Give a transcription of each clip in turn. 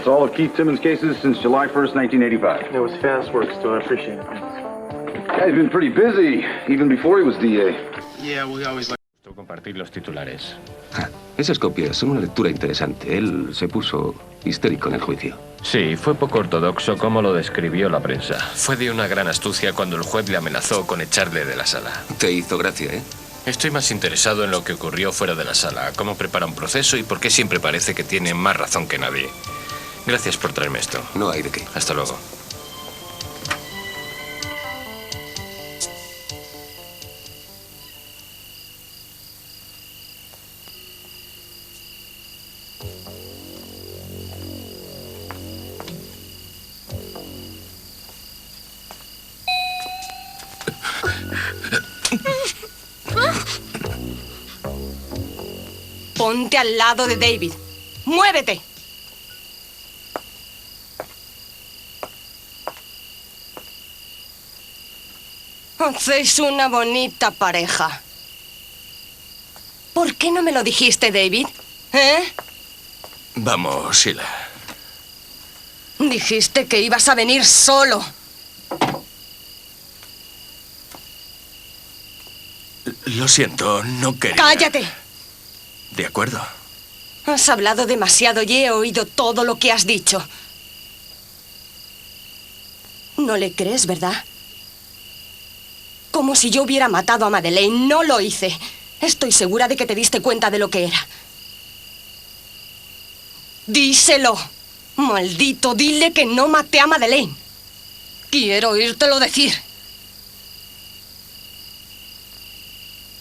It's all of Keith Timmons' cases since July 1st, 1985. It was fast work, still. I appreciate it. Yeah, he's been pretty busy, even before he was DA. Yeah, we always like to compartir los titulares. Esas copias son una lectura interesante. Él se puso histérico en el juicio. Sí, fue poco ortodoxo como lo describió la prensa. Fue de una gran astucia cuando el juez le amenazó con echarle de la sala. Te hizo gracia, ¿eh? Estoy más interesado en lo que ocurrió fuera de la sala, cómo prepara un proceso y por qué siempre parece que tiene más razón que nadie. Gracias por traerme esto. No hay de qué. Hasta luego. Ponte al lado de David. ¡Muévete! Hacéis una bonita pareja. ¿Por qué no me lo dijiste, David? ¿Eh? Vamos, Sheila. Dijiste que ibas a venir solo. Lo siento, no quería... ¡Cállate! De acuerdo. Has hablado demasiado y he oído todo lo que has dicho. No le crees, ¿verdad? Como si yo hubiera matado a Madeleine. No lo hice. Estoy segura de que te diste cuenta de lo que era. Díselo. Maldito, dile que no maté a Madeleine. Quiero oírtelo decir.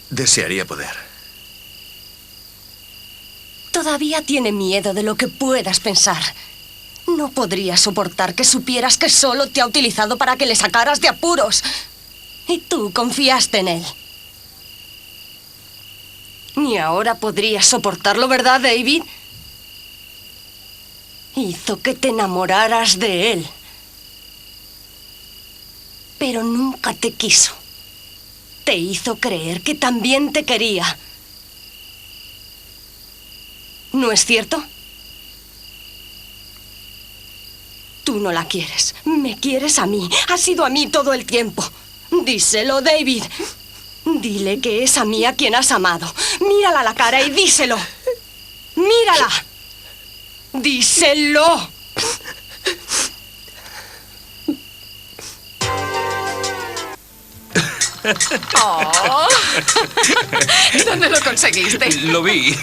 Desearía poder. Todavía tiene miedo de lo que puedas pensar. No podría soportar que supieras que solo te ha utilizado para que le sacaras de apuros. Y tú confiaste en él. Ni ahora podrías soportarlo, ¿verdad, David? Hizo que te enamoraras de él. Pero nunca te quiso. Te hizo creer que también te quería. ¿No es cierto? Tú no la quieres. Me quieres a mí. Has sido a mí todo el tiempo. Díselo, David. Dile que es a mí a quien has amado. Mírala a la cara y díselo. Mírala. Díselo. Oh. ¿Dónde lo conseguiste? Lo vi.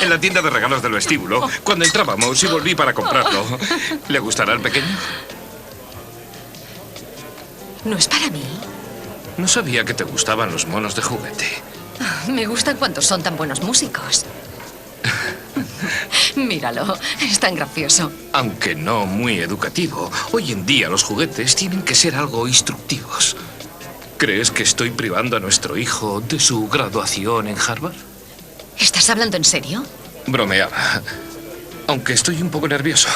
En la tienda de regalos del vestíbulo. Cuando entrábamos y volví para comprarlo. ¿Le gustará al pequeño? ¿No es para mí? No sabía que te gustaban los monos de juguete. Me gustan cuando son tan buenos músicos. Míralo, es tan gracioso. Aunque no muy educativo, hoy en día los juguetes tienen que ser algo instructivos. ¿Crees que estoy privando a nuestro hijo de su graduación en Harvard? ¿Estás hablando en serio? Bromeaba. Aunque estoy un poco nervioso.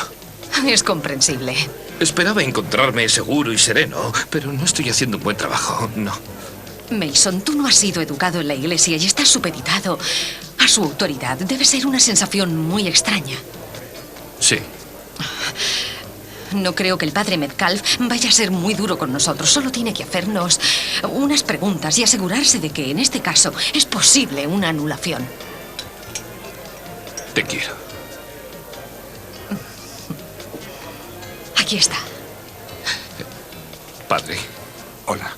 Es comprensible. Esperaba encontrarme seguro y sereno, pero no estoy haciendo un buen trabajo, no. Mason, tú no has sido educado en la iglesia y estás supeditado a su autoridad. Debe ser una sensación muy extraña. Sí. No creo que el padre Metcalf vaya a ser muy duro con nosotros. Solo tiene que hacernos unas preguntas y asegurarse de que, en este caso, es posible una anulación. Te quiero. Aquí está. Padre. Hola.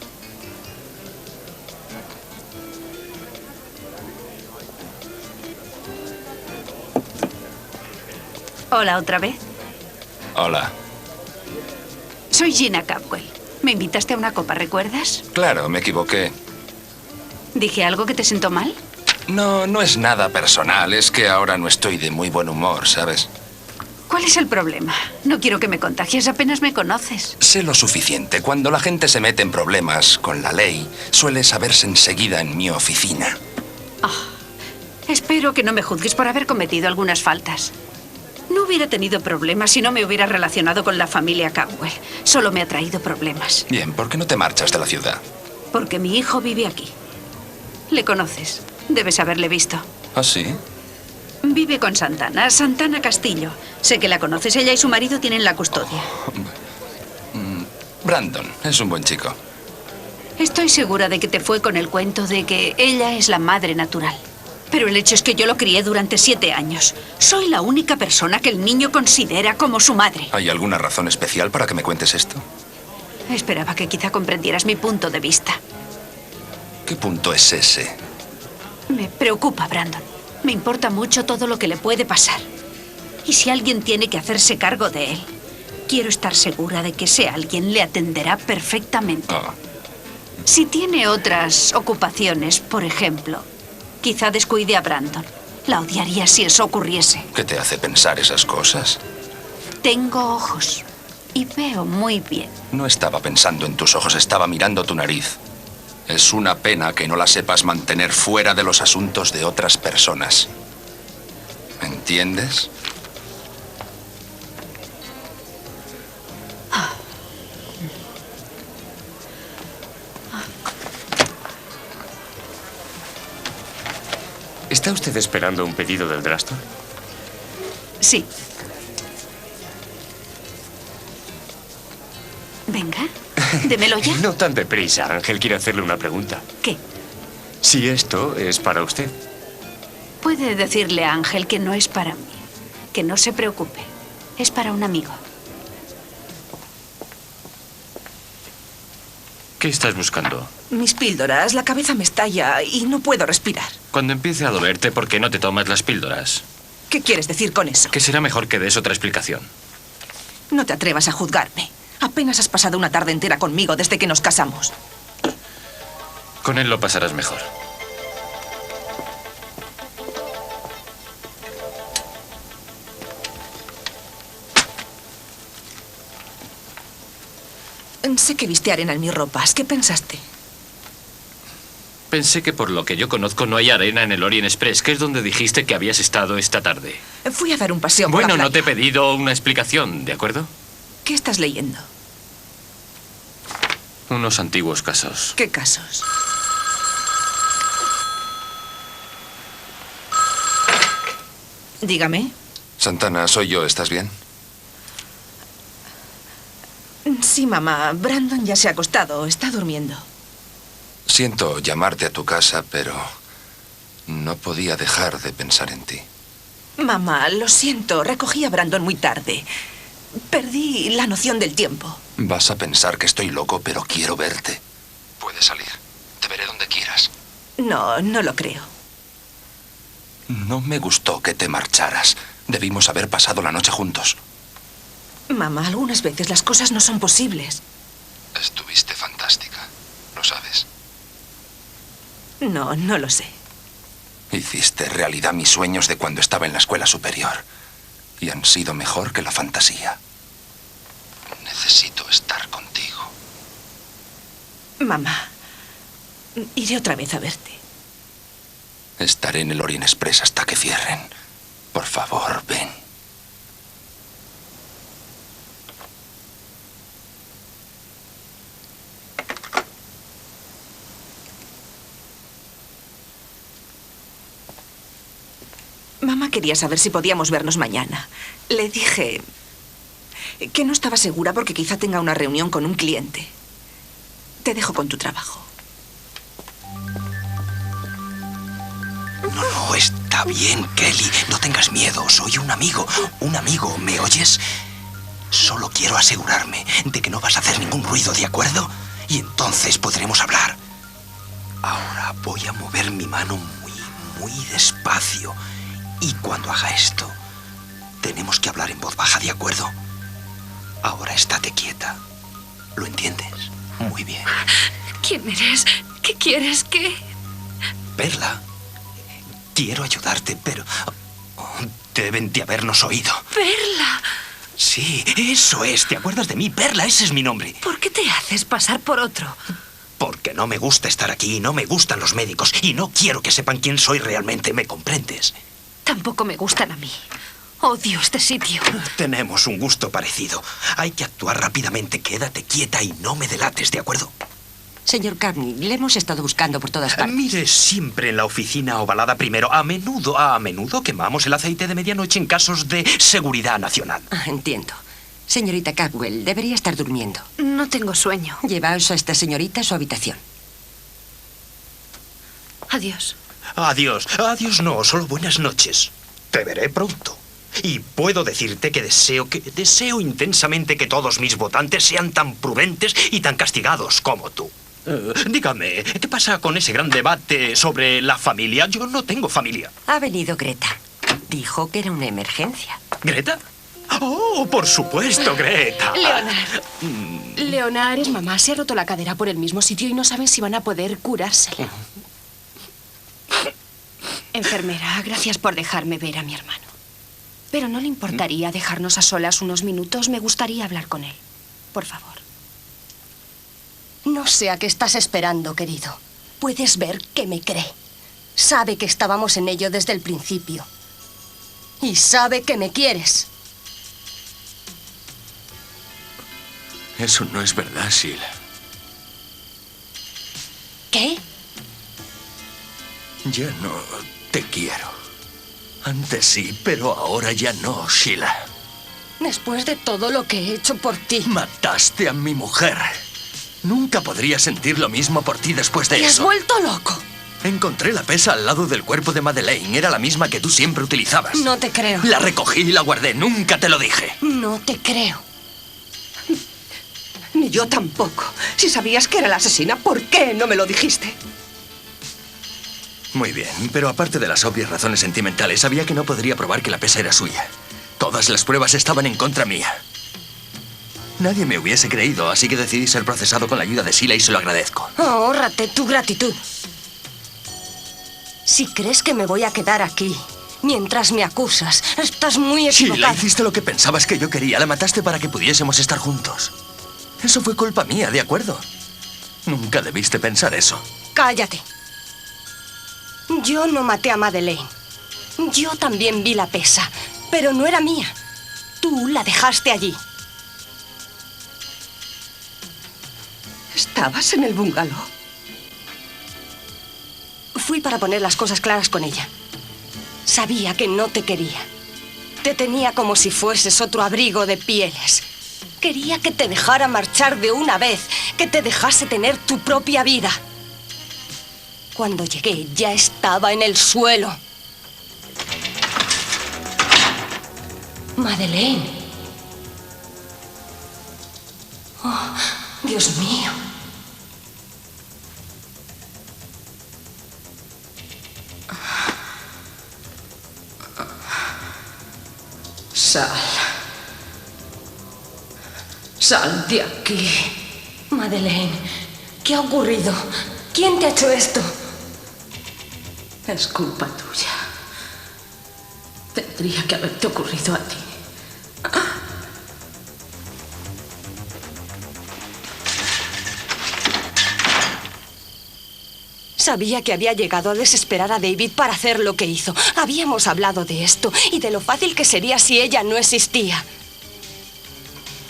Hola, ¿otra vez? Hola. Soy Gina Capwell. Me invitaste a una copa, ¿recuerdas? Claro, me equivoqué. ¿Dije algo que te sentó mal? No, no es nada personal. Es que ahora no estoy de muy buen humor, ¿sabes? ¿Cuál es el problema? No quiero que me contagies, apenas me conoces. Sé lo suficiente. Cuando la gente se mete en problemas con la ley, suele saberse enseguida en mi oficina. Espero que no me juzgues por haber cometido algunas faltas. No hubiera tenido problemas si no me hubiera relacionado con la familia Capwell. Solo me ha traído problemas. Bien, ¿por qué no te marchas de la ciudad? Porque mi hijo vive aquí. Le conoces. Debes haberle visto. ¿Ah, sí? Vive con Santana, Santana Castillo. Sé que la conoces, ella y su marido tienen la custodia. Brandon es un buen chico. Estoy segura de que te fue con el cuento de que ella es la madre natural. Pero el hecho es que yo lo crié durante 7 años. Soy la única persona que el niño considera como su madre. ¿Hay alguna razón especial para que me cuentes esto? Esperaba que quizá comprendieras mi punto de vista. ¿Qué punto es ese? Me preocupa, Brandon. Me importa mucho todo lo que le puede pasar. Y si alguien tiene que hacerse cargo de él, quiero estar segura de que ese alguien le atenderá perfectamente. Oh. Si tiene otras ocupaciones, por ejemplo, quizá descuide a Brandon. La odiaría si eso ocurriese. ¿Qué te hace pensar esas cosas? Tengo ojos y veo muy bien. No estaba pensando en tus ojos, estaba mirando tu nariz. Es una pena que no la sepas mantener fuera de los asuntos de otras personas. ¿Entiendes? ¿Está usted esperando un pedido del resto? Sí. Venga, démelo ya. No tan deprisa. Ángel quiere hacerle una pregunta. ¿Qué? Si esto es para usted. Puede decirle a Ángel que no es para mí. Que no se preocupe. Es para un amigo. ¿Qué estás buscando? Mis píldoras, la cabeza me estalla y no puedo respirar. Cuando empiece a dolerte, ¿por qué no te tomas las píldoras? ¿Qué quieres decir con eso? Que será mejor que des otra explicación. No te atrevas a juzgarme. Apenas has pasado una tarde entera conmigo desde que nos casamos. Con él lo pasarás mejor. Sé que viste arena en mis ropas. ¿Qué pensaste? Pensé que por lo que yo conozco no hay arena en el Orient Express, que es donde dijiste que habías estado esta tarde. Fui a dar un paseo por la Bueno, playa. no te he pedido una explicación, ¿de acuerdo? ¿Qué estás leyendo? Unos antiguos casos. ¿Qué casos? Dígame. Santana, soy yo, ¿estás bien? Sí, mamá. Brandon ya se ha acostado. Está durmiendo. Siento llamarte a tu casa, pero no podía dejar de pensar en ti. Mamá, lo siento. Recogí a Brandon muy tarde. Perdí la noción del tiempo. Vas a pensar que estoy loco, pero quiero verte. Puedes salir. Te veré donde quieras. No, no lo creo. No me gustó que te marcharas. Debimos haber pasado la noche juntos. Mamá, algunas veces las cosas no son posibles. Estuviste fantástica. ¿Lo sabes? No, no lo sé. Hiciste realidad mis sueños de cuando estaba en la escuela superior. Y han sido mejor que la fantasía. Necesito estar contigo. Mamá, iré otra vez a verte. Estaré en el Orient Express hasta que cierren. Por favor, ven. Mamá quería saber si podíamos vernos mañana. Le dije que no estaba segura porque quizá tenga una reunión con un cliente. Te dejo con tu trabajo. No, está bien, Kelly. No tengas miedo. Soy un amigo. Un amigo, ¿me oyes? Solo quiero asegurarme de que no vas a hacer ningún ruido, ¿de acuerdo? Y entonces podremos hablar. Ahora voy a mover mi mano muy despacio. Y cuando haga esto, tenemos que hablar en voz baja, ¿de acuerdo? Ahora estate quieta. ¿Lo entiendes? Muy bien. ¿Quién eres? ¿Qué quieres? ¿Qué? Perla, quiero ayudarte, pero deben de habernos oído. Perla. Sí, eso es. ¿Te acuerdas de mí? Perla, ese es mi nombre. ¿Por qué te haces pasar por otro? Porque no me gusta estar aquí y no me gustan los médicos. Y no quiero que sepan quién soy realmente. ¿Me comprendes? Tampoco me gustan a mí. Odio este sitio. Tenemos un gusto parecido. Hay que actuar rápidamente. Quédate quieta y no me delates, ¿de acuerdo? Señor Carney, le hemos estado buscando por todas partes. Mire, siempre en la oficina ovalada primero. A menudo quemamos el aceite de medianoche en casos de seguridad nacional. Entiendo. Señorita Caldwell, debería estar durmiendo. No tengo sueño. Llevaos a esta señorita a su habitación. Adiós. Adiós. Adiós no, solo buenas noches. Te veré pronto. Y puedo decirte que deseo intensamente que todos mis votantes sean tan prudentes y tan castigados como tú. Dígame, ¿qué pasa con ese gran debate sobre la familia? Yo no tengo familia. Ha venido Greta. Dijo que era una emergencia. ¿Greta? Oh, por supuesto, Greta. Leonard, mamá se ha roto la cadera por el mismo sitio y no saben si van a poder curársela. Enfermera, gracias por dejarme ver a mi hermano. Pero ¿no le importaría dejarnos a solas unos minutos? Me gustaría hablar con él. Por favor. No sé a qué estás esperando, querido. Puedes ver que me cree. Sabe que estábamos en ello desde el principio. Y sabe que me quieres. Eso no es verdad, Sheila. ¿Qué? Ya no te quiero. Antes sí, pero ahora ya no, Sheila. Después de todo lo que he hecho por ti. Mataste a mi mujer. Nunca podría sentir lo mismo por ti después de eso. ¿Te has vuelto loco? Encontré la pesa al lado del cuerpo de Madeleine. Era la misma que tú siempre utilizabas. No te creo. La recogí y la guardé. Nunca te lo dije. No te creo. Ni yo tampoco. Si sabías que era la asesina, ¿por qué no me lo dijiste? Muy bien, pero aparte de las obvias razones sentimentales, sabía que no podría probar que la pesa era suya. Todas las pruebas estaban en contra mía. Nadie me hubiese creído, así que decidí ser procesado con la ayuda de Sheila y se lo agradezco. Ahórrate tu gratitud. Si crees que me voy a quedar aquí mientras me acusas, estás muy equivocado. Sheila, hiciste lo que pensabas que yo quería. La mataste para que pudiésemos estar juntos. Eso fue culpa mía, ¿de acuerdo? Nunca debiste pensar eso. Cállate. Yo no maté a Madeleine. Yo también vi la pesa, pero no era mía. Tú la dejaste allí. ¿Estabas en el bungalow? Fui para poner las cosas claras con ella. Sabía que no te quería. Te tenía como si fueses otro abrigo de pieles. Quería que te dejara marchar de una vez, que te dejase tener tu propia vida. Cuando llegué, ya estaba en el suelo. Madeleine. Oh, Dios mío. Sal de aquí. Madeleine, ¿qué ha ocurrido? ¿Quién te ha hecho esto? Es culpa tuya. Tendría que haberte ocurrido a ti. Sabía que había llegado a desesperar a David para hacer lo que hizo. Habíamos hablado de esto y de lo fácil que sería si ella no existía.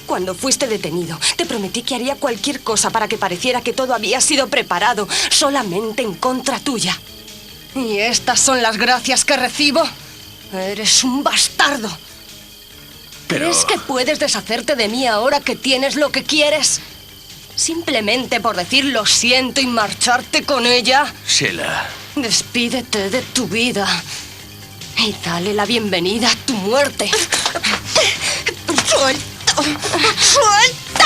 Cuando fuiste detenido, te prometí que haría cualquier cosa para que pareciera que todo había sido preparado solamente en contra tuya. ¿Y estas son las gracias que recibo? Eres un bastardo. Pero... ¿Crees que puedes deshacerte de mí ahora que tienes lo que quieres? Simplemente por decir lo siento y marcharte con ella. Sheila. Despídete de tu vida y dale la bienvenida a tu muerte. ¡Suelta! ¡Suelta!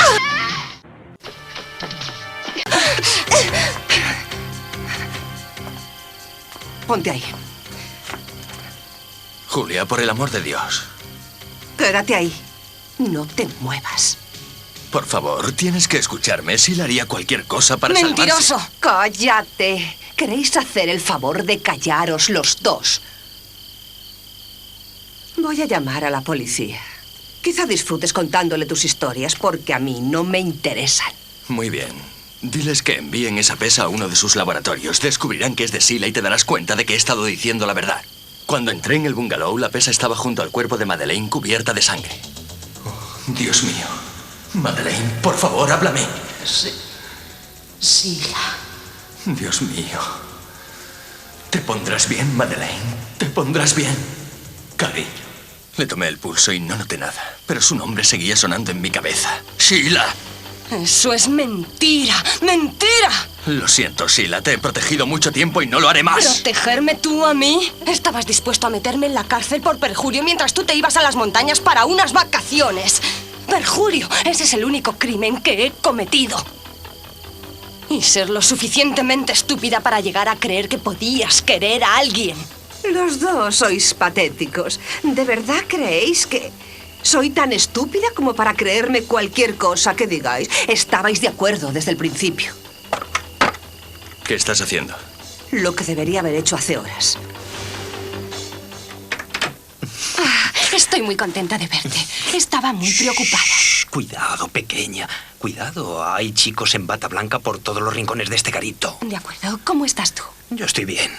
Ponte ahí. Julia, por el amor de Dios. Quédate ahí. No te muevas. Por favor, tienes que escucharme. Sheila haría cualquier cosa para ¡Mentiroso! salvarse. ¡Cállate! ¿Queréis hacer el favor de callaros los dos? Voy a llamar a la policía. Quizá disfrutes contándole tus historias porque a mí no me interesan. Muy bien. Diles que envíen esa pesa a uno de sus laboratorios. Descubrirán que es de Sheila y te darás cuenta de que he estado diciendo la verdad. Cuando entré en el bungalow, la pesa estaba junto al cuerpo de Madeleine cubierta de sangre. Oh, Dios mío. Madeleine, por favor, háblame. Sheila. Dios mío. ¿Te pondrás bien, Madeleine? ¿Te pondrás bien? Cariño. Le tomé el pulso y no noté nada, pero su nombre seguía sonando en mi cabeza. ¡Sheila! Eso es mentira. ¡Mentira! Lo siento, Sheila. Te he protegido mucho tiempo y no lo haré más. ¿Protegerme tú a mí? Estabas dispuesto a meterme en la cárcel por perjurio mientras tú te ibas a las montañas para unas vacaciones. Perjurio. Ese es el único crimen que he cometido. Y ser lo suficientemente estúpida para llegar a creer que podías querer a alguien. Los dos sois patéticos. ¿De verdad creéis que soy tan estúpida como para creerme cualquier cosa que digáis? Estabais de acuerdo desde el principio. ¿Qué estás haciendo? Lo que debería haber hecho hace horas. Estoy muy contenta de verte. Estaba muy preocupada. Shh, cuidado, pequeña. Cuidado, hay chicos en bata blanca por todos los rincones de este garito. De acuerdo. ¿Cómo estás tú? Yo estoy bien.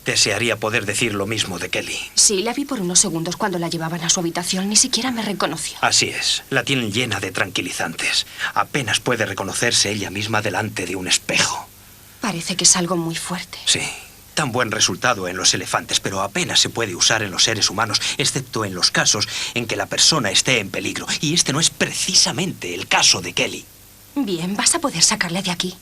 Desearía poder decir lo mismo de Kelly. Sí, la vi por unos segundos cuando la llevaban a su habitación. Ni siquiera me reconoció. Así es. La tienen llena de tranquilizantes. Apenas puede reconocerse ella misma delante de un espejo. Parece que es algo muy fuerte. Sí. Tan buen resultado en los elefantes, pero apenas se puede usar en los seres humanos, excepto en los casos en que la persona esté en peligro. Y este no es precisamente el caso de Kelly. Bien, vas a poder sacarle de aquí.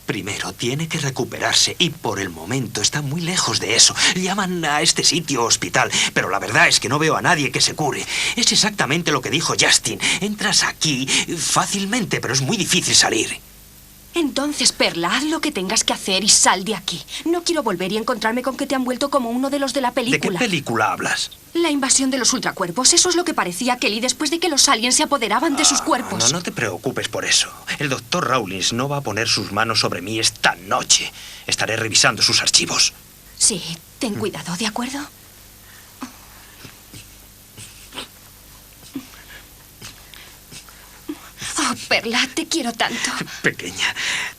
Primero, tiene que recuperarse y por el momento está muy lejos de eso. Llaman a este sitio hospital, pero la verdad es que no veo a nadie que se cure. Es exactamente lo que dijo Justin. Entras aquí fácilmente, pero es muy difícil salir. Entonces, Perla, haz lo que tengas que hacer y sal de aquí. No quiero volver y encontrarme con que te han vuelto como uno de los de la película. ¿De qué película hablas? La invasión de los ultracuerpos. Eso es lo que parecía Kelly después de que los aliens se apoderaban de sus cuerpos. No te preocupes por eso. El doctor Rawlins no va a poner sus manos sobre mí esta noche. Estaré revisando sus archivos. Sí, ten cuidado, ¿de acuerdo? Oh, Perla, te quiero tanto. Pequeña,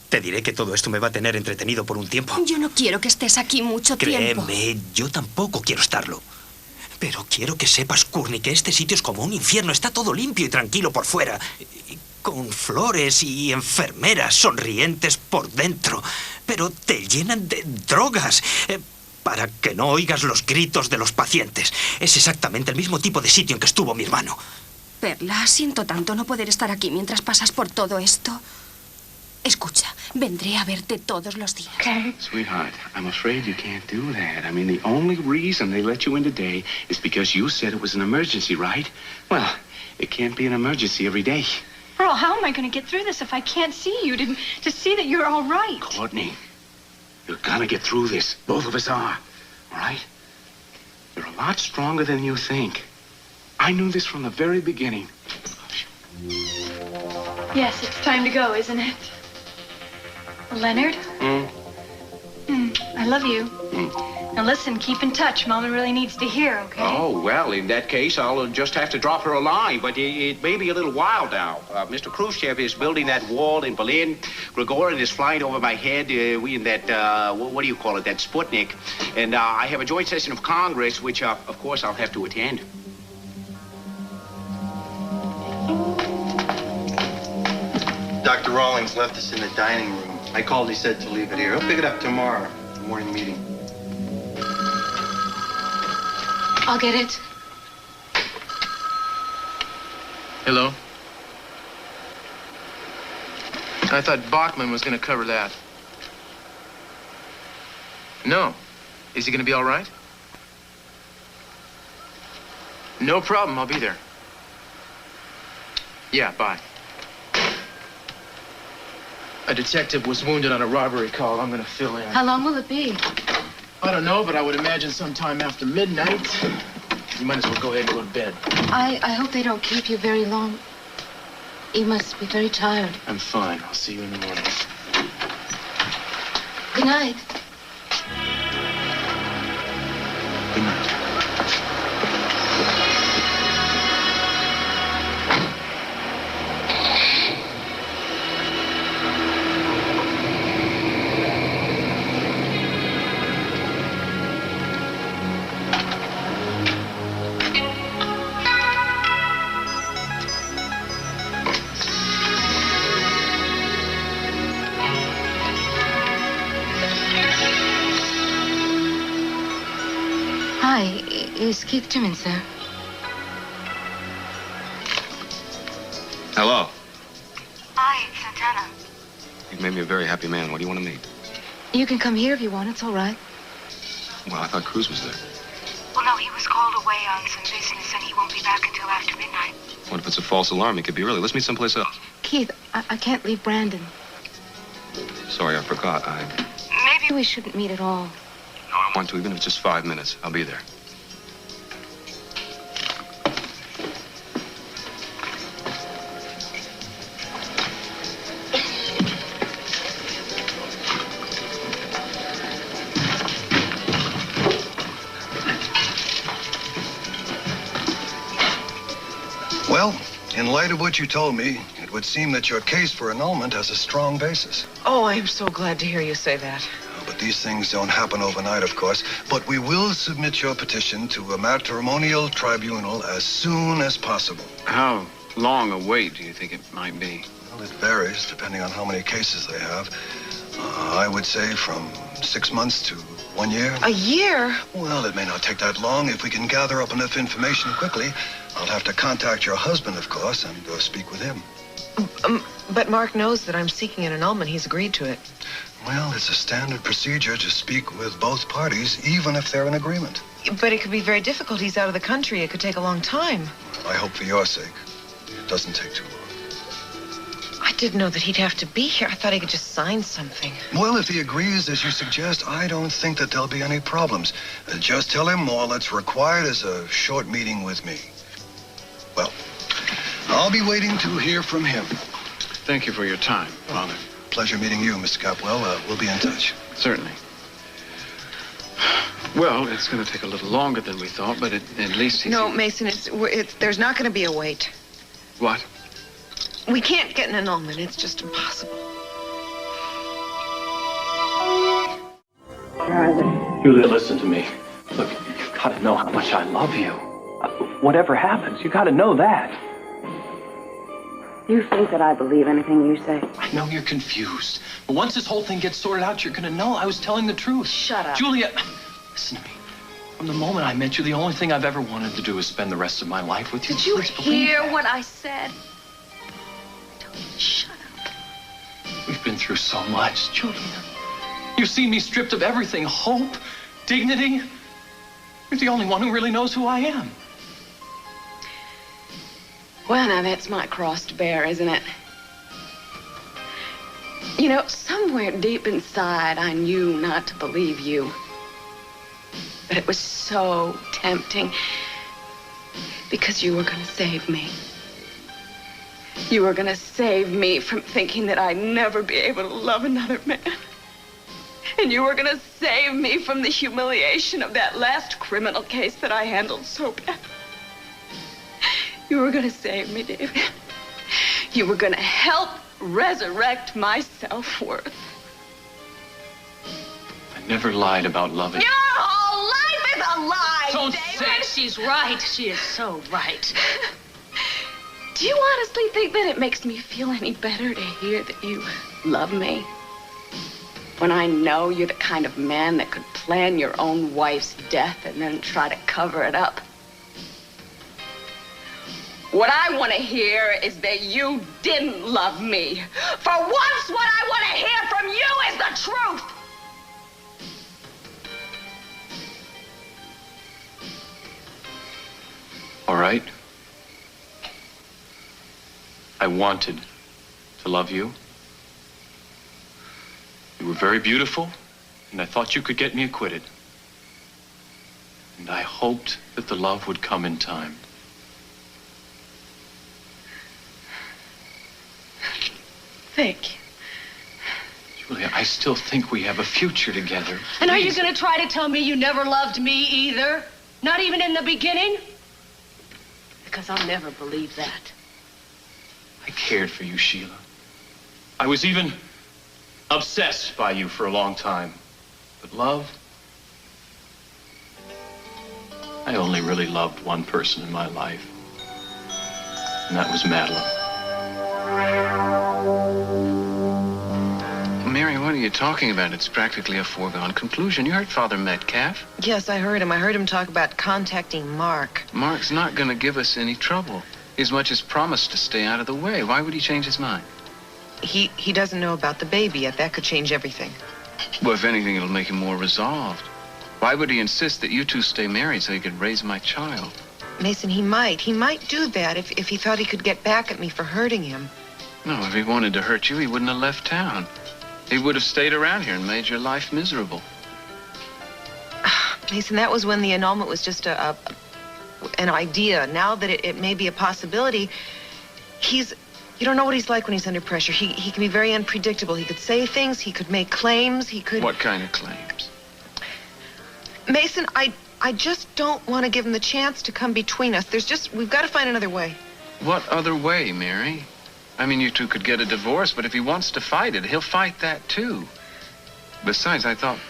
te diré que todo esto me va a tener entretenido por un tiempo. Yo no quiero que estés aquí mucho tiempo. Créeme, yo tampoco quiero estarlo. Pero quiero que sepas, Courtney, que este sitio es como un infierno. Está todo limpio y tranquilo por fuera. Con flores y enfermeras sonrientes por dentro. Pero te llenan de drogas. Para que no oigas los gritos de los pacientes. Es exactamente el mismo tipo de sitio en que estuvo mi hermano. Perla, siento tanto no poder estar aquí mientras pasas por todo esto. Escucha, vendré a verte todos los días. Okay. Sweetheart, I'm afraid you can't do that. I mean, the only reason they let you in today is because you said it was an emergency, right? Well, it can't be an emergency every day. Earl, how am I going to get through this if I can't see you to see that you're all right? Courtney, you're gonna get through this. Both of us are, all right? You're a lot stronger than you think. I knew this from the very beginning. Yes, it's time to go, isn't it? Leonard? I love you. Now listen, keep in touch. Mama really needs to hear, okay? Oh, well, in that case, I'll just have to drop her a line, but it may be a little while now. Mr. Khrushchev is building that wall in Berlin. Gregorian is flying over my head. We in that, what do you call it, that Sputnik. And I have a joint session of Congress, which, of course, I'll have to attend. Dr. Rawlings left us in the dining room. I called, he said to leave it here. He'll pick it up tomorrow, the morning meeting. I'll get it. Hello? I thought Bachman was going to cover that. No. Is he going to be all right? No problem. I'll be there. Yeah, bye. A detective was wounded on a robbery call. I'm going to fill in. How long will it be? I don't know, but I would imagine sometime after midnight. You might as well go ahead and go to bed. I hope they don't keep you very long. You must be very tired. I'm fine. I'll see you in the morning. Good night. Good night. Hi, is Keith Timmons there? Hello. Hi, it's Santana. You've made me a very happy man. What do you want to meet? You can come here if you want. It's all right. Well, I thought Cruz was there. Well, no, he was called away on some business, and he won't be back until after midnight. What if it's a false alarm? It could be early. Let's meet someplace else. Keith, I can't leave Brandon. Sorry, I forgot. Maybe we shouldn't meet at all. No, I want to, even if it's just 5 minutes. I'll be there. Well, in light of what you told me, it would seem that your case for annulment has a strong basis. Oh, I'm so glad to hear you say that. But these things don't happen overnight, of course. But we will submit your petition to a matrimonial tribunal as soon as possible. How long a wait do you think it might be? Well, it varies depending on how many cases they have. I would say from 6 months to 1 year. A year? Well, it may not take that long if we can gather up enough information quickly. I'll have to contact your husband, of course, and speak with him. But Mark knows that I'm seeking an annulment. He's agreed to it. Well, it's a standard procedure to speak with both parties, even if they're in agreement. But it could be very difficult. He's out of the country. It could take a long time. I hope for your sake it doesn't take too long. I didn't know that he'd have to be here. I thought he could just sign something. Well, if he agrees as you suggest, I don't think that there'll be any problems. Just tell him all that's required is a short meeting with me. Well, I'll be waiting to hear from him. Thank you for your time, Father. Pleasure meeting you, Mr. Capwell. We'll be in touch. Certainly. Well, it's going to take a little longer than we thought, but at least he's... No, Mason, there's not going to be a wait. What? We can't get an annulment. It's just impossible. Julia, listen to me. Look, you've got to know how much I love you. Whatever happens, you got to know that. You think that I believe anything you say? I know you're confused. But once this whole thing gets sorted out, you're going to know I was telling the truth. Shut up. Julia, listen to me. From the moment I met you, the only thing I've ever wanted to do is spend the rest of my life with you. Did you Please believe hear that. what I said? Shut up. We've been through so much, Julia. You've seen me stripped of everything, hope, dignity. You're the only one who really knows who I am. Well, now that's my cross to bear, isn't it? You know, somewhere deep inside, I knew not to believe you. But it was so tempting because you were going to save me. You were going to save me from thinking that I'd never be able to love another man. And you were going to save me from the humiliation of that last criminal case that I handled so bad. You were going to save me, David. You were going to help resurrect my self-worth. I never lied about loving. Your whole life is a lie, Don't David. She's right. She is so right. Do you honestly think that it makes me feel any better to hear that you love me? When I know you're the kind of man that could plan your own wife's death and then try to cover it up. What I want to hear is that you didn't love me. For once, what I want to hear from you is the truth. All right. I wanted to love you. You were very beautiful, and I thought you could get me acquitted. And I hoped that the love would come in time. Thank you. Julia, I still think we have a future together. And are you Please. going to try to tell me you never loved me either? Not even in the beginning? Because I'll never believe that. I cared for you, Sheila. I was even obsessed by you for a long time. But love? I only really loved one person in my life. And that was Madeline. Mary Mary, what are you talking about? It's practically a foregone conclusion. You heard Father Metcalf. Yes, I heard him. I heard him talk about contacting Mark. Mark's not going to give us any trouble. He as much as promised to stay out of the way. Why would he change his mind? He doesn't know about the baby yet. That could change everything. Well, if anything, it'll make him more resolved. Why would he insist that you two stay married so he could raise my child? Mason, he might. He might do that if he thought he could get back at me for hurting him. No, if he wanted to hurt you, he wouldn't have left town. He would have stayed around here and made your life miserable. Mason, that was when the annulment was just an idea. Now that it may be a possibility, you don't know what he's like when he's under pressure. He can be very unpredictable. He could say things, he could make claims, he could... What kind of claims? Mason, I just don't want to give him the chance to come between us. We've got to find another way. What other way, Mary? I mean, you two could get a divorce, but if he wants to fight it, he'll fight that too. Besides, I thought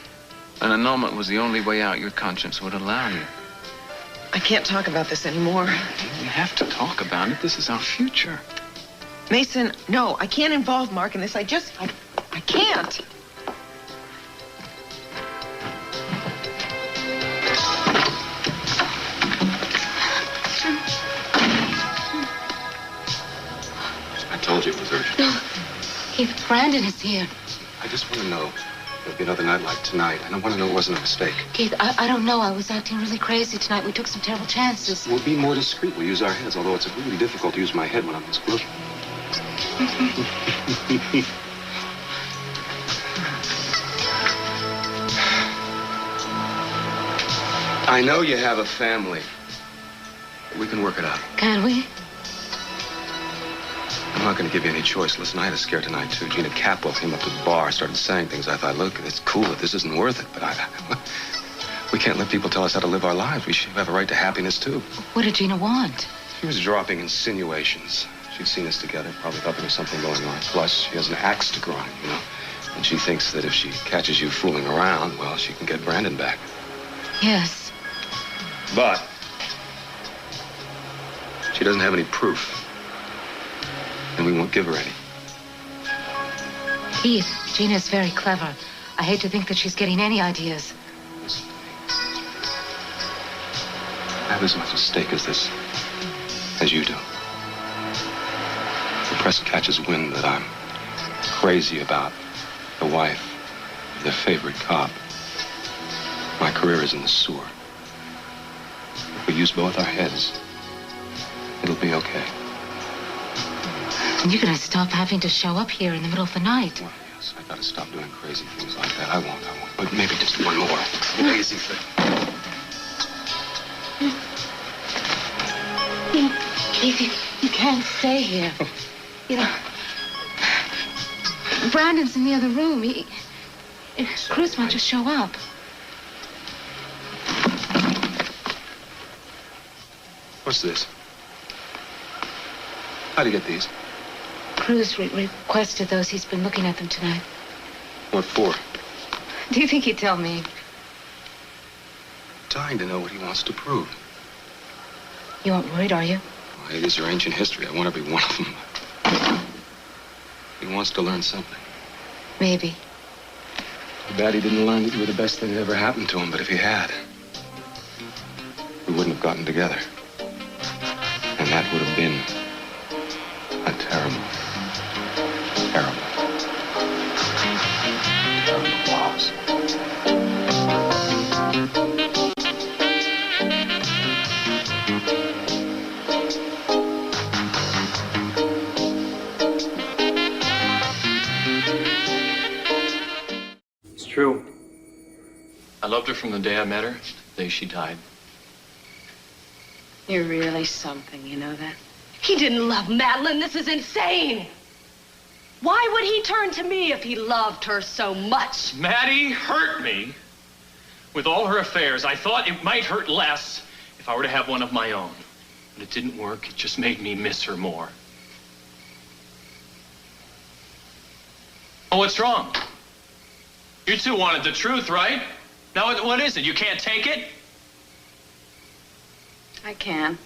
an annulment was the only way out your conscience would allow you. I can't talk about this anymore. We have to talk about it. This is our future. Mason, no, I can't involve Mark in this. I can't. I told you it was urgent. No, Keith, Brandon is here. I just want to know. There'll be another night like tonight, and I want to know it wasn't a mistake. Keith, I don't know. I was acting really crazy tonight. We took some terrible chances. We'll be more discreet. We'll use our heads, although it's really difficult to use my head when I'm this close. I know you have a family. We can work it out. Can we? I'm not going to give you any choice. Listen, I had a scare tonight, too. Gina Capwell came up to the bar, started saying things. I thought, look, it's cool, but this isn't worth it. But we can't let people tell us how to live our lives. We should have a right to happiness, too. What did Gina want? She was dropping insinuations. She'd seen us together, probably thought there was something going on. Plus, she has an axe to grind, you know. And she thinks that if she catches you fooling around, well, she can get Brandon back. Yes. But she doesn't have any proof. And we won't give her any. Keith, Gina's very clever. I hate to think that she's getting any ideas. I have as much at stake as this as you do. The press catches wind that I'm crazy about the wife of their favorite cop. My career is in the sewer. If we use both our heads, it'll be okay. And you're gonna stop having to show up here in the middle of the night. Well, yes, I gotta stop doing crazy things like that. I won't. But maybe just one more crazy thing. Keith, you can't stay here. You know, Brandon's in the other room. Cruz might just show up. What's this? How'd you get these? Cruz requested those. He's been looking at them tonight. What for? Do you think he'd tell me? Dying to know what he wants to prove. You aren't worried, are you? Well, hey, these are ancient history. I want every one of them. He wants to learn something. Maybe. Too bad he didn't learn that you were the best thing that ever happened to him. But if he had, we wouldn't have gotten together. And that would have been a terrible, terrible, terrible loss. It's true. I loved her from the day I met her, the day she died. You're really something, you know that? He didn't love Madeline. This is insane. Why would he turn to me if he loved her so much? Maddie hurt me. With all her affairs, I thought it might hurt less if I were to have one of my own. But it didn't work. It just made me miss her more. Oh, what's wrong? You two wanted the truth, right? Now, what is it? You can't take it? I can.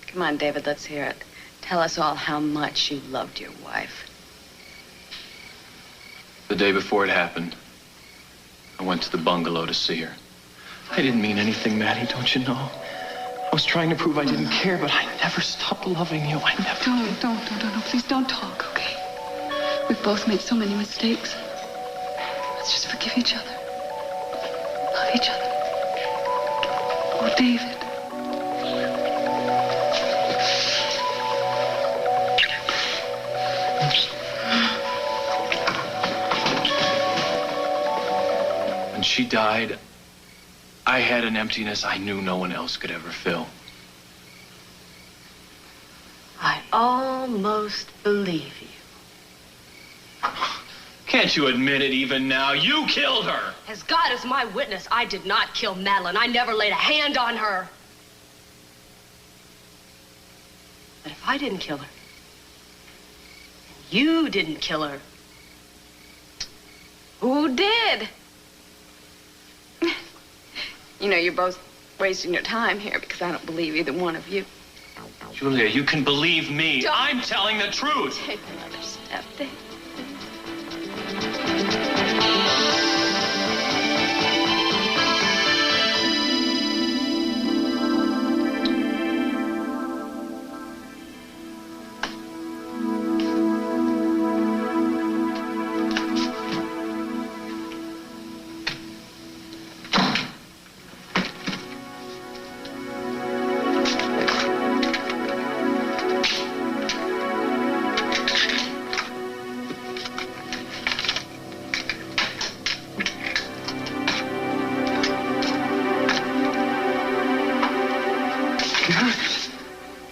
Come on, David, let's hear it. Tell us all how much you loved your wife. The day before it happened, I went to the bungalow to see her. I didn't mean anything, Maddie, don't you know? I was trying to prove I didn't care, but I never stopped loving you. I never... Don't. Please don't talk, okay? We've both made so many mistakes. Let's just forgive each other. Love each other. Oh, David. When she died, I had an emptiness I knew no one else could ever fill. I almost believe you. Can't you admit it even now? You killed her! As God is my witness, I did not kill Madeline. I never laid a hand on her. But if I didn't kill her, and you didn't kill her, who did? You know, you're both wasting your time here because I don't believe either one of you. Julia, you can believe me. Don't. I'm telling the truth. Take another step, David.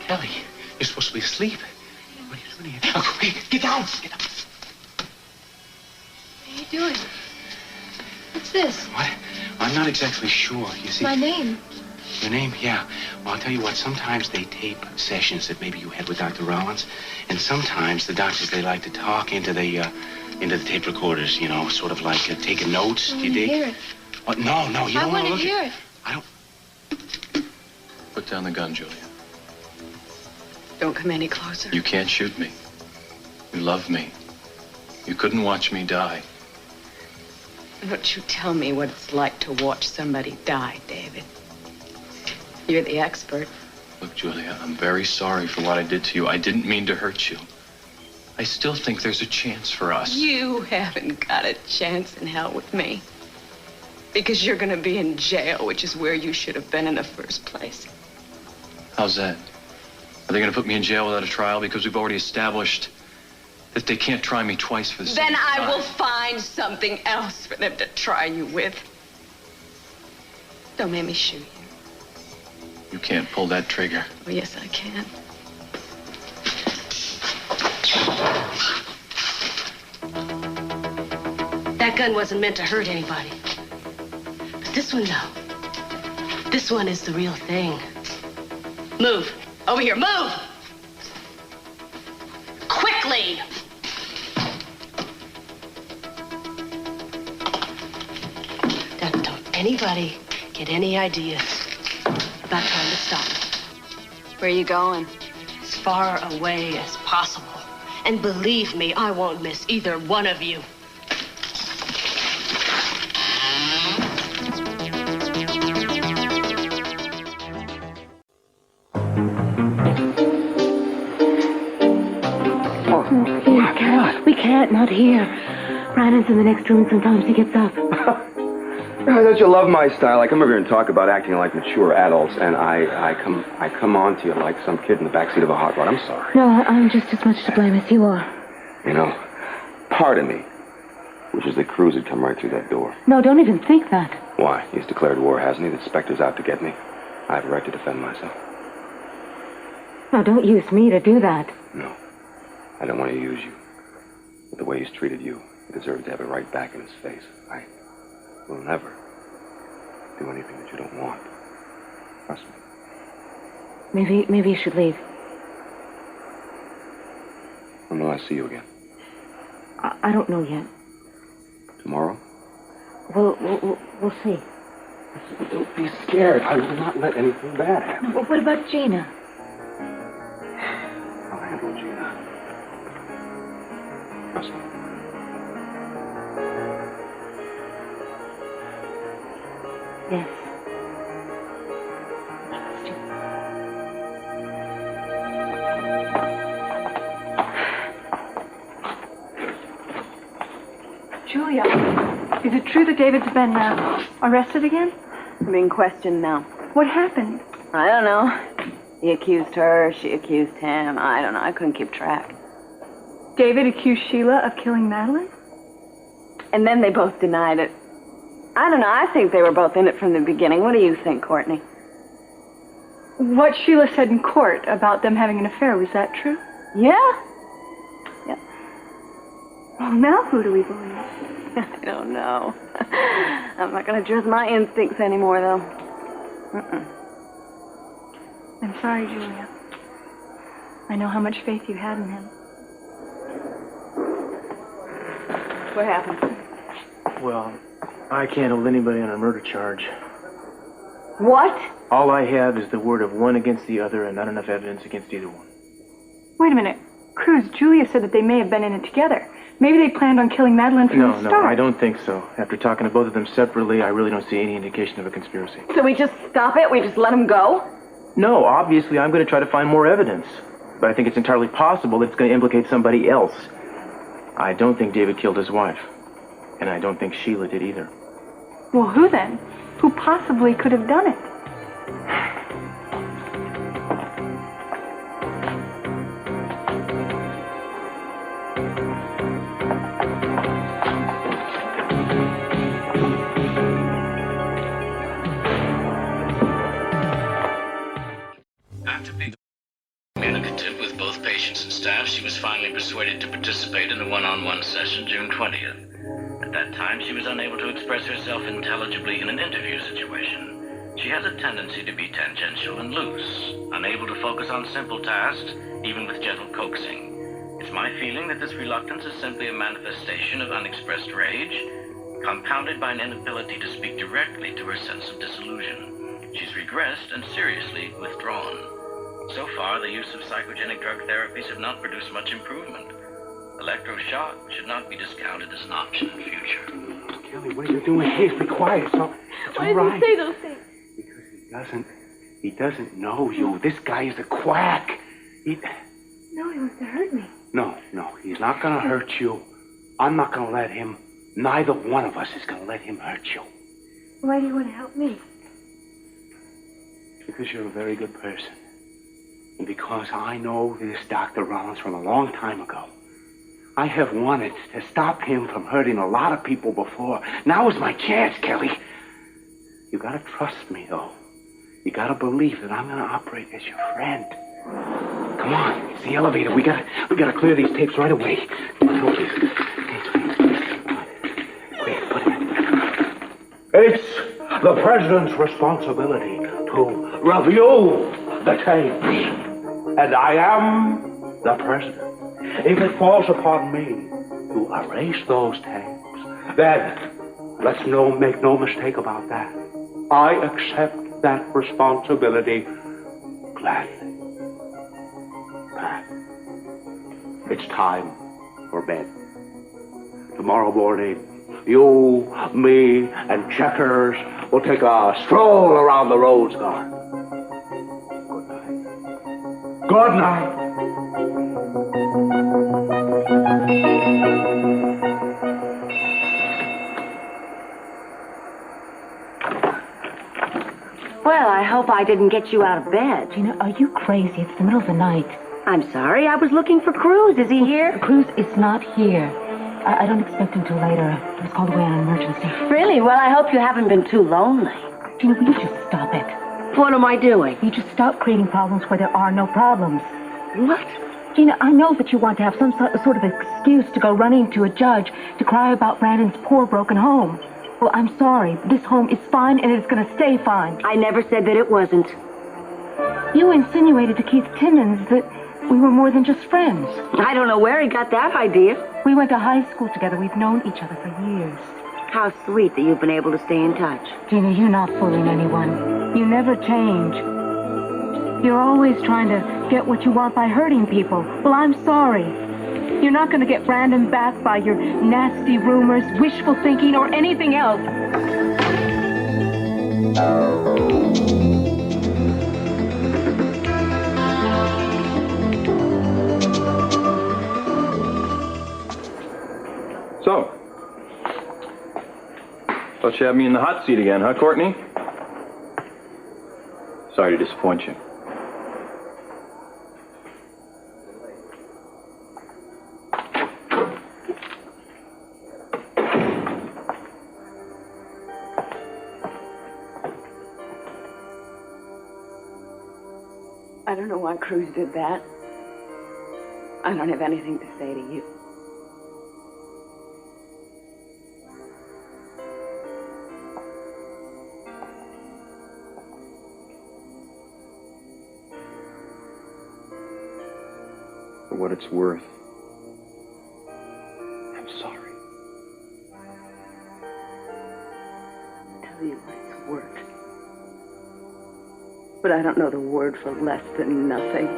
Kelly, you're supposed to be asleep. What are you doing here? Oh, hey, get down! Get down! What are you doing? What's this? What? I'm not exactly sure. You see... My name. Your name? Yeah. Well, I'll tell you what. Sometimes they tape sessions that maybe you had with Dr. Rollins, and sometimes the doctors, they like to talk into the tape recorders, you know, sort of like taking notes. I Do you want to dig? hear it. What? No, you I don't want to look hear at... it. I don't... Put down the gun, Julia. Don't come any closer. You can't shoot me. You love me. You couldn't watch me die. Don't you tell me what it's like to watch somebody die, David. You're the expert. Look, Julia, I'm very sorry for what I did to you. I didn't mean to hurt you. I still think there's a chance for us. You haven't got a chance in hell with me. Because you're gonna be in jail, which is where you should have been in the first place. How's that? Are they going to put me in jail without a trial because we've already established that they can't try me twice for the same Then I crime? will find something else for them to try you with. Don't make me shoot you. You can't pull that trigger. Oh, yes, I can. That gun wasn't meant to hurt anybody. But this one, though. This one is the real thing. Move. Over here, move! Quickly! Don't anybody get any ideas about trying to stop me. Where are you going? As far away as possible. And believe me, I won't miss either one of you. We can't, not here. Brandon's in the next room and sometimes he gets up. Don't you love my style? I come over here and talk about acting like mature adults, and I come on to you like some kid in the backseat of a hot rod. I'm sorry. No, I'm just as much to blame as you are. You know, part of me wishes the crews had come right through that door. No, don't even think that. Why? He's declared war, hasn't he? The Spectre's out to get me. I have a right to defend myself. No, don't use me to do that. No, I don't want to use you. But the way he's treated you, he deserves to have it right back in his face. I will never do anything that you don't want. Trust me. Maybe you should leave. When will I see you again? I don't know yet. Tomorrow? We'll see. Don't be scared. I will not let anything bad happen. Well, what about Gina? I'll handle Gina. Trust me. Yes. Julia, is it true that David's been arrested again? Being questioned now. What happened? I don't know. He accused her, she accused him. I don't know. I couldn't keep track. David accused Sheila of killing Madeline? And then they both denied it. I don't know. I think they were both in it from the beginning. What do you think, Courtney? What Sheila said in court about them having an affair, was that true? Yeah. Well, now who do we believe? I don't know. I'm not going to trust my instincts anymore, though. I'm sorry, Julia. I know how much faith you had in him. What happened? Well, I can't hold anybody on a murder charge. What? All I have is the word of one against the other and not enough evidence against either one. Wait a minute. Cruz, Julia said that they may have been in it together. Maybe they planned on killing Madeline from the start. No, I don't think so. After talking to both of them separately, I really don't see any indication of a conspiracy. So we just stop it? We just let him go? No, obviously I'm going to try to find more evidence. But I think it's entirely possible that it's going to implicate somebody else. I don't think David killed his wife. And I don't think Sheila did either. Well, who then? Who possibly could have done it? After being communicative with both patients and staff, she was finally persuaded to participate in a one-on-one session June 20th. At that time, she was unable to express herself intelligibly in an interview situation. She has a tendency to be tangential and loose, unable to focus on simple tasks, even with gentle coaxing. It's my feeling that this reluctance is simply a manifestation of unexpressed rage, compounded by an inability to speak directly to her sense of disillusion. She's regressed and seriously withdrawn. So far, the use of psychogenic drug therapies have not produced much improvement. Electroshock should not be discounted as an option in the future. Kelly, what are you doing here? Be quiet. It's all Why did right. he say those things? He doesn't know you. This guy is a quack. No, he wants to hurt me. No, he's not gonna hurt you. I'm not gonna let him. Neither one of us is gonna let him hurt you. Why do you want to help me? Because you're a very good person. And because I know this Dr. Rollins from a long time ago. I have wanted to stop him from hurting a lot of people before. Now is my chance, Kelly. You gotta trust me, though. You gotta believe that I'm gonna operate as your friend. Come on, it's the elevator. We gotta clear these tapes right away. Come on, help me. Quick, put it in. It's the president's responsibility to review the tapes. And I am the president. If it falls upon me to erase those tapes, then let's make no mistake about that. I accept that responsibility gladly. It's time for bed. Tomorrow morning, you, me, and Checkers will take a stroll around the Rose Garden. Good night. Well, I hope I didn't get you out of bed. Gina, are you crazy? It's the middle of the night. I'm sorry. I was looking for Cruz. Is he here? Cruz is not here. I don't expect him till later. He was called away on an emergency. Really? Well, I hope you haven't been too lonely. Gina, will you just stop it? What am I doing? You just stop creating problems where there are no problems. What? Gina, I know that you want to have some sort of excuse to go running to a judge to cry about Brandon's poor, broken home. Well, I'm sorry. This home is fine, and it's going to stay fine. I never said that it wasn't. You insinuated to Keith Timmons that we were more than just friends. I don't know where he got that idea. We went to high school together. We've known each other for years. How sweet that you've been able to stay in touch. Gina, you're not fooling anyone. You never change. You're always trying to get what you want by hurting people. Well, I'm sorry. You're not going to get Brandon back by your nasty rumors, wishful thinking, or anything else. So, thought you had me in the hot seat again, huh, Courtney? Sorry to disappoint you. I don't know why Cruz did that. I don't have anything to say to you. For what it's worth, I'm sorry. Tell you what it's worth. But I don't know the word for less than nothing.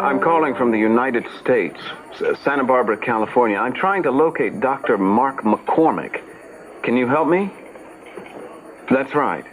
I'm calling from the United States, Santa Barbara, California. I'm trying to locate Dr. Mark McCormick. Can you help me? That's right.